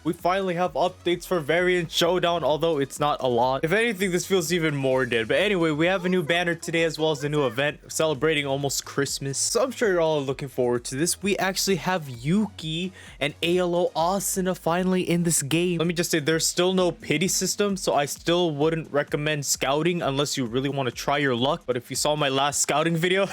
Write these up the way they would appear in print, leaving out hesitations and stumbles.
We finally have updates for variant Showdown, although it's not a lot. If anything, this feels even more dead. But anyway, we have a new banner today as well as a new event celebrating almost Christmas. So I'm sure you're all looking forward to this. We actually have Yuuki and ALO Asuna finally in this game. Let me just say there's still no pity system, so I still wouldn't recommend scouting unless you really want to try your luck. But if you saw my last scouting video,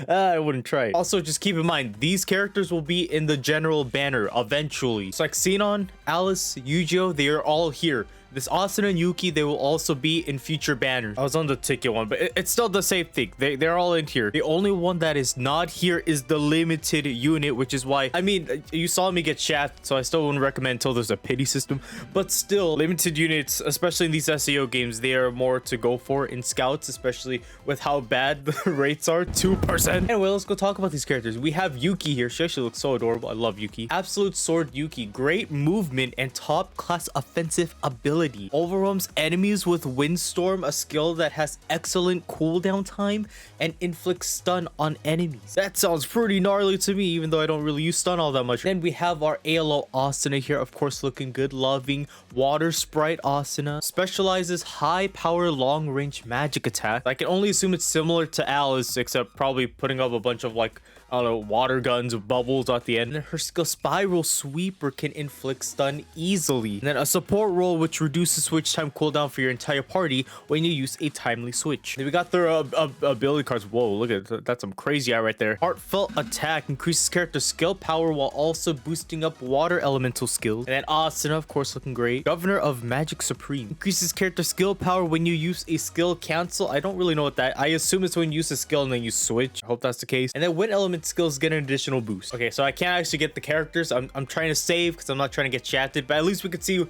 I wouldn't try it. Also, just keep in mind, these characters will be in the general banner eventually. It's like Xenon, Alice, Yu-Gi-Oh, they are all here. This Asuna and Yuuki, they will also be in future banners. I was on the ticket one, but it's still the same thing. They're all in here. The only one that is not here is the limited unit, which is why, I mean, you saw me get shafted, so I still wouldn't recommend until there's a pity system. But still, limited units, especially in these SEO games, they are more to go for in scouts, especially with how bad the rates are. 2%. Anyway, let's go talk about these characters. We have Yuuki here. She actually looks so adorable. I love Yuuki. Absolute Sword Yuuki. Great movement and top class offensive ability. Overwhelms enemies with Windstorm, a skill that has excellent cooldown time and inflicts stun on enemies. That sounds pretty gnarly to me, even though I don't really use stun all that much. Then we have our ALO Asuna here, of course, looking good. Loving Water Sprite Asuna. Specializes high power long range magic attack. I can only assume it's similar to Alice, except probably putting up a bunch of, like, I don't know, water guns with bubbles at the end. And her skill Spiral Sweeper can inflict stun easily. And then a support role which reduces switch time cooldown for your entire party when you use a timely switch. Then we got their ability cards. Whoa, look at that. That's some crazy eye right there. Heartfelt Attack increases character skill power while also boosting up water elemental skills. And then Asuna, of course, looking great. Govenor of Magic Supreme increases character skill power when you use a skill cancel. I don't really know what that. I assume it's when you use a skill and then you switch. I hope that's the case. And then wind element skills get an additional boost. Okay, so I can't actually get the characters. I'm trying to save because I'm not trying to get shafted, but at least we could see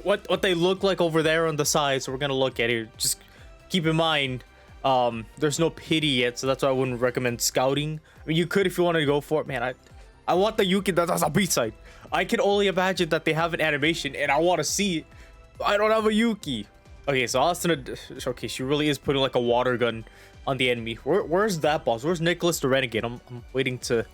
what they look like over there on the side. So we're gonna look at it. Just keep in mind, there's no pity yet, so that's why I wouldn't recommend scouting. I mean, you could if you wanted to go for it. Man, I want the Yuuki. That's a B-side. I can only imagine that they have an animation and I want to see it. I don't have a Yuuki. Okay, so Asuna, okay, she really is putting like a water gun on the enemy. Where's that boss? Where's Nicholas the Renegade? I'm waiting to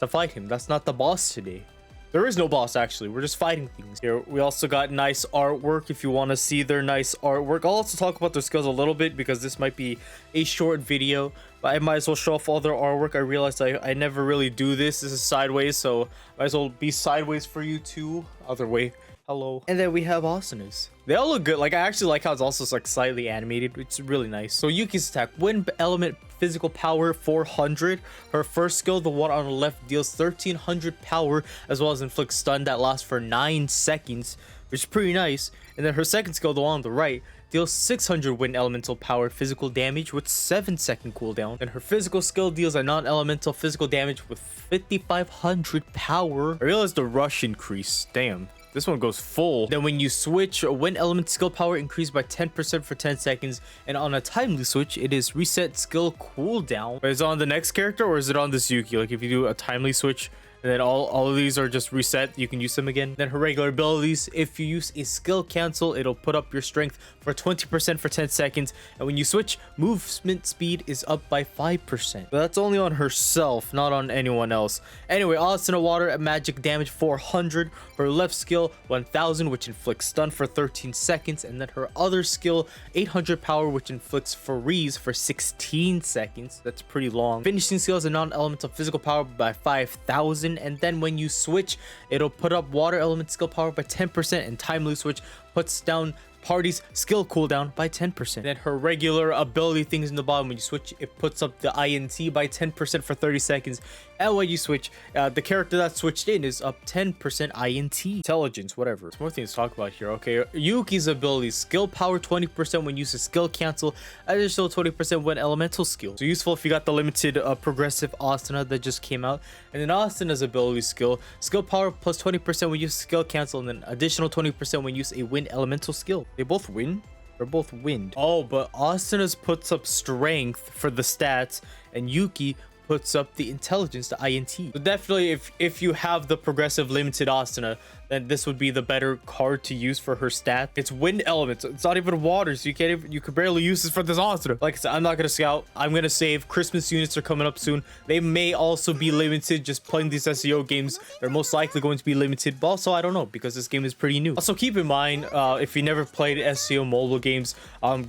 fight him. That's not the boss today. There is no boss, actually. We're just fighting things here. We also got nice artwork if you want to see their nice artwork. I'll also talk about their skills a little bit because this might be a short video, but I might as well show off all their artwork. I realized I never really do this. This is sideways, so might as well be sideways for you too. Other way. Hello. And then we have Asuna's. They all look good. Like, I actually like how it's also like slightly animated. It's really nice. So Yuuki's attack, wind element physical power 400. Her first skill, the one on the left, deals 1300 power as well as inflicts stun that lasts for 9 seconds, which is pretty nice. And then her second skill, the one on the right, deals 600 wind elemental power physical damage with 7-second cooldown. And her physical skill deals a non-elemental physical damage with 5500 power. I realized the rush increase. Damn. This one goes full. Then when you switch, wind element skill power increased by 10% for 10 seconds. And on a timely switch, it is reset skill cooldown. Is it on the next character or is it on this Yuuki? Like if you do a timely switch, and then all of these are just reset, you can use them again. Then her regular abilities, if you use a skill cancel, it'll put up your strength for 20% for 10 seconds. And when you switch, movement speed is up by 5%. But that's only on herself, not on anyone else. Anyway, Asuna water magic damage 400. Her left skill 1000, which inflicts stun for 13 seconds. And then her other skill 800 power, which inflicts freeze for 16 seconds. That's pretty long. Finishing skill is a non-elemental physical power by 5000. And then when you switch, it'll put up water element skill power by 10%, and timely switch puts down party's skill cooldown by 10%. Then her regular ability things in the bottom, when you switch, it puts up the INT by 10% for 30 seconds. And when you switch, the character that switched in is up 10% INT. Intelligence, whatever. There's more things to talk about here. Okay, Yuuki's abilities. Skill power 20% when used to skill cancel. Additional 20% when elemental skill. So useful if you got the limited progressive Asuna that just came out. And then Asuna's ability skill. Skill power plus 20% when used to skill cancel. And then additional 20% when used a wind elemental skill. They both win? They're both wind. Oh, but Asuna's puts up strength for the stats. And Yuuki puts up the intelligence, the INT. So definitely if you have the progressive limited Asuna, then this would be the better card to use for her stat. It's wind elements. It's not even water, so you could barely use this for this Asuna. Like I said, I'm not gonna scout. I'm gonna save. Christmas units are coming up soon. They may also be limited. Just playing these SEO games, they're most likely going to be limited, but also I don't know, because this game is pretty new. Also keep in mind, if you never played SEO mobile games,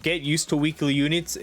get used to weekly units.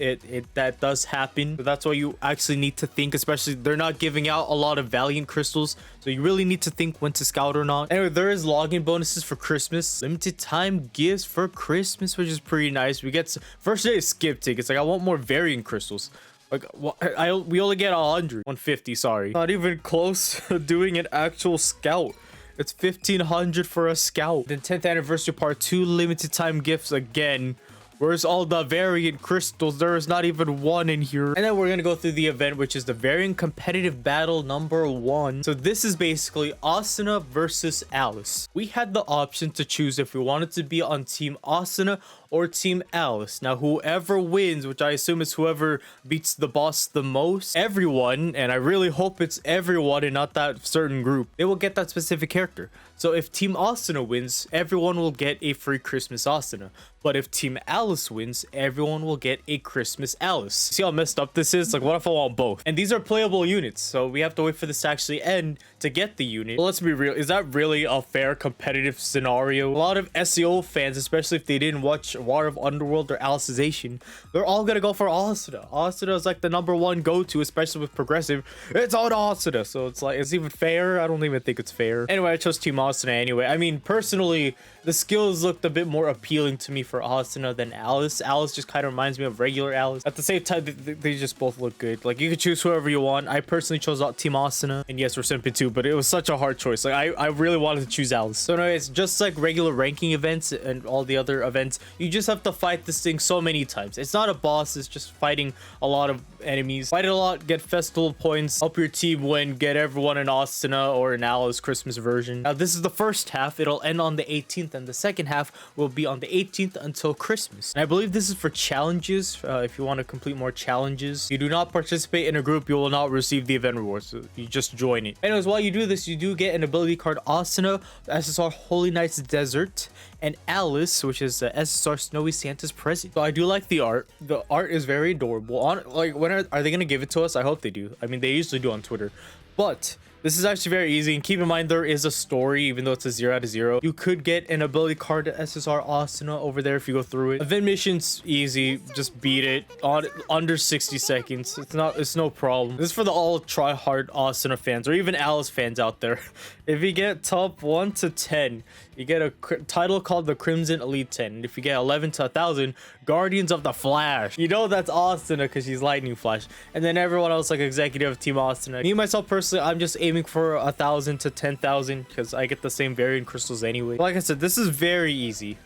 That does happen. So that's why you actually need to think, especially they're not giving out a lot of Valiant crystals, so you really need to think when to scout or not. Anyway, there is login bonuses for Christmas, limited time gifts for Christmas, which is pretty nice. We get first day skip tickets. Like, I want more variant crystals. Like, we only get 150, sorry, not even close to doing an actual scout. It's 1500 for a scout. Then 10th anniversary part 2 limited time gifts again. Where's all the variant crystals? There is not even one in here. And then we're gonna go through the event, which is the variant competitive battle number 1. So this is basically Asuna versus Alice. We had the option to choose if we wanted to be on team Asuna or team Alice. Now whoever wins, which I assume is whoever beats the boss the most, everyone, and I really hope it's everyone and not that certain group, they will get that specific character. So if team Asuna wins, everyone will get a free Christmas Asuna. But if team Alice wins, everyone will get a Christmas Alice. See how messed up this is? Like, what if I want both? And these are playable units, so we have to wait for this to actually end to get the unit. Well, let's be real, is that really a fair competitive scenario? A lot of SEO fans, especially if they didn't watch War of Underworld or Alicization, they're all gonna go for Asuna. Asuna is like the #1 go-to, especially with progressive. It's on Asuna, so it's like, it's even fair? I don't even think it's fair. Anyway, I chose team Asuna anyway. I mean, personally, the skills looked a bit more appealing to me for Asuna than Alice. Alice just kind of reminds me of regular Alice. At the same time, they just both look good. Like, you could choose whoever you want. I personally chose team Asuna, and yes, we're simping too, but it was such a hard choice. Like, I really wanted to choose Alice. So anyways, just like regular ranking events and all the other events, you just have to fight this thing so many times. It's not a boss, it's just fighting a lot of enemies. Fight it a lot, get festival points, help your team win, get everyone an Asuna or an Alice Christmas version. Now, this is the first half. It'll end on the 18th, and the second half will be on the 18th until Christmas. And I believe this is for challenges. If you want to complete more challenges, you do not participate in a group, you will not receive the event rewards. So you just join it. Anyways, while you do this, you do get an ability card Asuna, SSR Holy Knight's Desert, and Alice, which is the SSR Snowy Santa's Present. So I do like the art. The art is very adorable. Like, when are they gonna give it to us? I hope they do. I mean, they usually do on Twitter, but this is actually very easy. And keep in mind, there is a story, even though it's a 0 out of 0. You could get an ability card to SSR Asuna over there if you go through it. Event mission's easy. Just beat it on under 60 seconds. It's no problem. This is for the all try hard Asuna fans or even Alice fans out there. If you get top 1 to 10, you get a title called the Crimson Elite 10. And if you get 11 to 1000, Guardians of the Flash. You know that's Asuna because she's Lightning Flash. And then everyone else like executive team Asuna. Me myself personally, I'm just aiming for 1000 to 10,000 because I get the same variant crystals anyway. Like I said, this is very easy.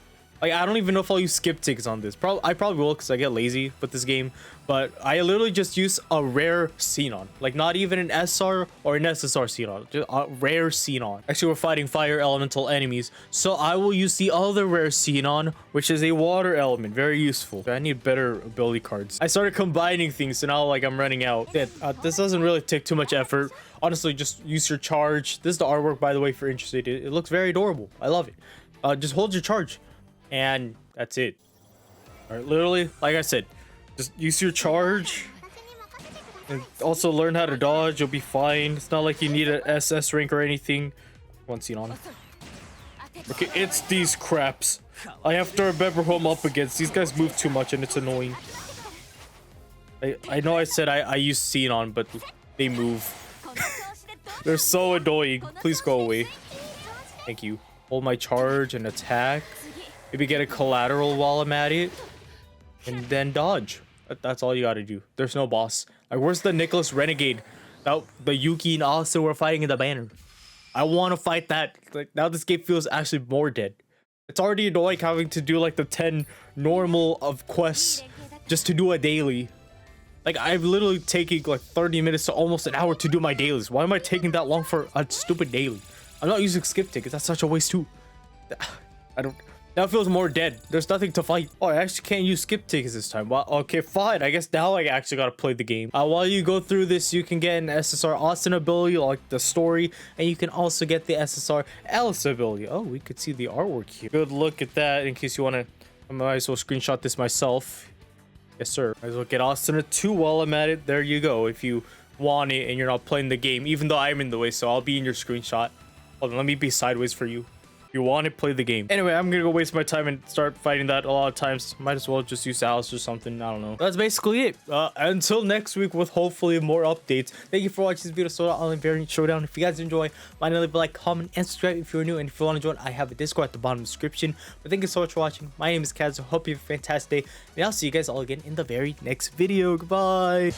Like, I don't even know if I'll use skip tickets on this. I probably will because I get lazy with this game. But I literally just use a rare Xenon. Like, not even an SR or an SSR Xenon. Just a rare Xenon. Actually, we're fighting fire elemental enemies. So I will use the other rare Xenon, which is a water element. Very useful. I need better ability cards. I started combining things, so now, like, I'm running out. Yeah, this doesn't really take too much effort. Honestly, just use your charge. This is the artwork, by the way, if you're interested. It looks very adorable. I love it. Just hold your charge. And that's it. All right, literally, like I said, just use your charge and also learn how to dodge. You'll be fine. It's not like you need an SS rank or anything. One scene on it. Okay, it's these craps. I have to remember who I'm up against. These guys move too much and it's annoying. I know I said I use Xenon, but they move. They're so annoying. Please go away. Thank you. Hold my charge and attack. Maybe get a collateral while I'm at it. And then dodge. That's all you gotta do. There's no boss. Like, where's the Nicholas Renegade? Now, the Yuuki and Asa were fighting in the banner. I want to fight that. Like, now this game feels actually more dead. It's already annoying having to do like the 10 normal of quests just to do a daily. Like, I've literally taken like 30 minutes to almost an hour to do my dailies. Why am I taking that long for a stupid daily? I'm not using skip tickets. That's such a waste too. I don't... Now it feels more dead. There's nothing to fight. Oh, I actually can't use skip tickets this time. Well, okay, fine. I guess now I actually gotta play the game. While you go through this, you can get an SSR Austin ability, like the story, and you can also get the SSR Alice ability. Oh, we could see the artwork here. Good look at that in case you wanna. I might as well screenshot this myself. Yes, sir. Might as well get Austin 2 while I'm at it. There you go. If you want it and you're not playing the game, even though I'm in the way, so I'll be in your screenshot. Hold on, let me be sideways for you. You want to play the game. Anyway, I'm gonna go waste my time and start fighting that a lot of times. Might as well just use SAOVS or something. I don't know. That's basically it. Until next week with hopefully more updates. Thank you for watching this video. Soda on variant Showdown. If you guys enjoy, mind to leave a like, comment, and subscribe if you're new. And if you want to join, I have a Discord at the bottom of the description. But thank you so much for watching. My name is Kaz. I hope you have a fantastic day. And I'll see you guys all again in the very next video. Goodbye.